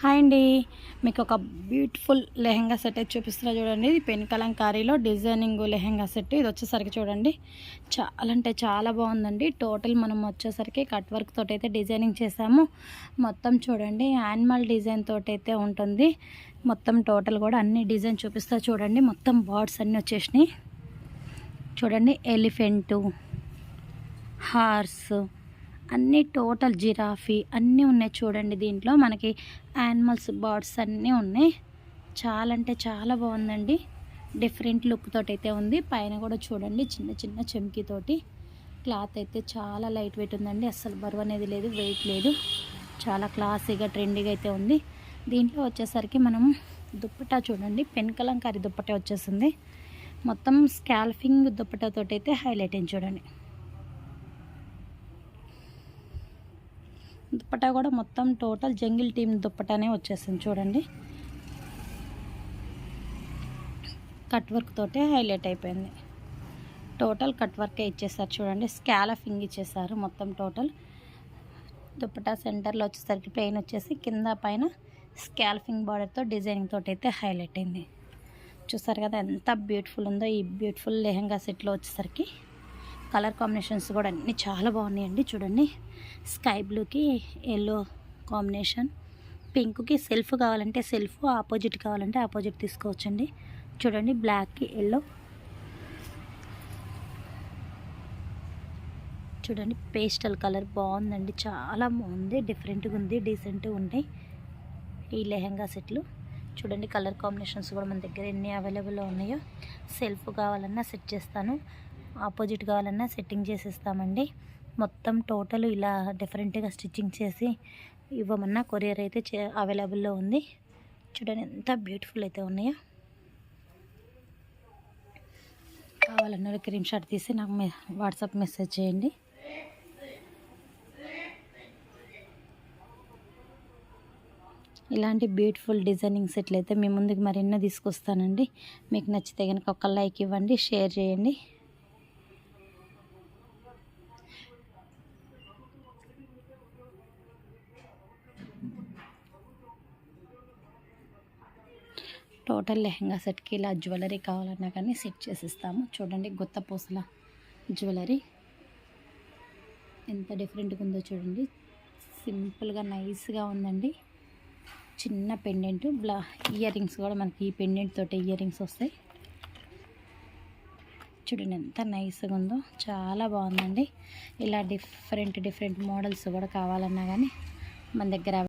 Hi అండి, మీకు ఒక బ్యూటిఫుల్ లెహెంగా సెట్ అయితే చూపిస్తున్నా చూడండి. ఇది పెన్ కలంకారీలో డిజైనింగ్ లెహెంగా సెట్. ఇది వచ్చేసరికి చూడండి చాలా అంటే చాలా బాగుందండి. టోటల్ మనం వచ్చేసరికి కట్ వర్క్ తోటి అయితే డిజైనింగ్ చేసాము. మొత్తం చూడండి యానిమల్ డిజైన్ తోటి అయితే ఉంటుంది. మొత్తం టోటల్ కూడా అన్ని డిజైన్ చూపిస్తా చూడండి. మొత్తం బర్డ్స్ అన్నీ వచ్చేసినాయి చూడండి. ఎలిఫెంటు, హార్స్, అన్నీ టోటల్ జిరాఫీ అన్నీ ఉన్నాయి చూడండి. దీంట్లో మనకి యానిమల్స్ బర్డ్స్ అన్నీ ఉన్నాయి. చాలా అంటే చాలా బాగుందండి. డిఫరెంట్ లుక్ తోటి అయితే ఉంది. పైన కూడా చూడండి చిన్న చిన్న చెమ్కీతోటి. క్లాత్ అయితే చాలా లైట్ వెయిట్ ఉందండి. అస్సలు బరువు అనేది లేదు, వెయిట్ లేదు. చాలా క్లాసీగా ట్రెండీగా అయితే ఉంది. దీంట్లో వచ్చేసరికి మనం దుప్పటా చూడండి, పెన్ కలంకారీ దుప్పటా వచ్చేసింది. మొత్తం స్కాల్ఫింగ్ దుప్పటాతోటి అయితే హైలైట్ అయింది చూడండి. దుప్పటా కూడా మొత్తం టోటల్ జంగిల్ టీమ్ దుప్పటానే వచ్చేసింది చూడండి. కట్ వర్క్ తోటే హైలైట్ అయిపోయింది. టోటల్ కట్ వర్కే ఇచ్చేసారు చూడండి. స్కాలఫింగ్ ఇచ్చేసారు మొత్తం టోటల్. దుప్పటా సెంటర్లో వచ్చేసరికి ప్లెయిన్ వచ్చేసి కింద పైన స్కాల్ఫింగ్ బార్డర్తో డిజైనింగ్ తోటి అయితే హైలైట్ అయింది. చూసారు కదా ఎంత బ్యూటిఫుల్ ఉందో ఈ బ్యూటిఫుల్ లెహంగా సెట్లో వచ్చేసరికి. కలర్ కాంబినేషన్స్ కూడా అన్నీ చాలా బాగున్నాయండి చూడండి. స్కై బ్లూకి ఎల్లో కాంబినేషన్, పింక్కి సెల్ఫ్ కావాలంటే సెల్ఫ్, ఆపోజిట్ కావాలంటే ఆపోజిట్ తీసుకోవచ్చండి. చూడండి బ్లాక్కి ఎల్లో, చూడండి పేస్టల్ కలర్ బాగుందండి. చాలా బాగుంది, డిఫరెంట్గా ఉంది, డీసెంట్గా ఉంటాయి ఈ లెహంగా సెట్లు. చూడండి కలర్ కాంబినేషన్స్ కూడా మన దగ్గర ఎన్ని అవైలబుల్లో ఉన్నాయో. సెల్ఫ్ కావాలన్నా సెట్ చేస్తాను, ఆపోజిట్ కావాలన్నా సెట్టింగ్ చేసేస్తామండి. మొత్తం టోటల్ ఇలా డిఫరెంట్గా స్టిచ్చింగ్ చేసి ఇవ్వమన్నా కొరియర్ అయితే అవైలబుల్లో ఉంది. చూడండి ఎంత బ్యూటిఫుల్ అయితే ఉన్నాయో. కావాలన్నా క్రీమ్ షాట్ తీసి నాకు వాట్సాప్ మెసేజ్ చేయండి. ఇలాంటి బ్యూటిఫుల్ డిజైనింగ్ సెట్లు అయితే మీ ముందుకు మరెన్నో తీసుకొస్తానండి. మీకు నచ్చితే కనుక ఒక లైక్ ఇవ్వండి, షేర్ చేయండి. టోటల్ లెహంగా సెట్కి ఇలా జ్యువెలరీ కావాలన్నా కానీ సెట్ చేసిస్తాము. చూడండి గుత్త పూసల జ్యువెలరీ ఎంత డిఫరెంట్గా ఉందో చూడండి. సింపుల్గా నైస్గా ఉందండి. చిన్న పెండెంట్, ఇయర్ రింగ్స్ కూడా మనకి ఈ పెండెంట్ తోటి ఇయర్ రింగ్స్ వస్తాయి. చూడండి ఎంత నైస్గా ఉందో, చాలా బాగుందండి. ఇలా డిఫరెంట్ మోడల్స్ కూడా కావాలన్నా కానీ మన దగ్గర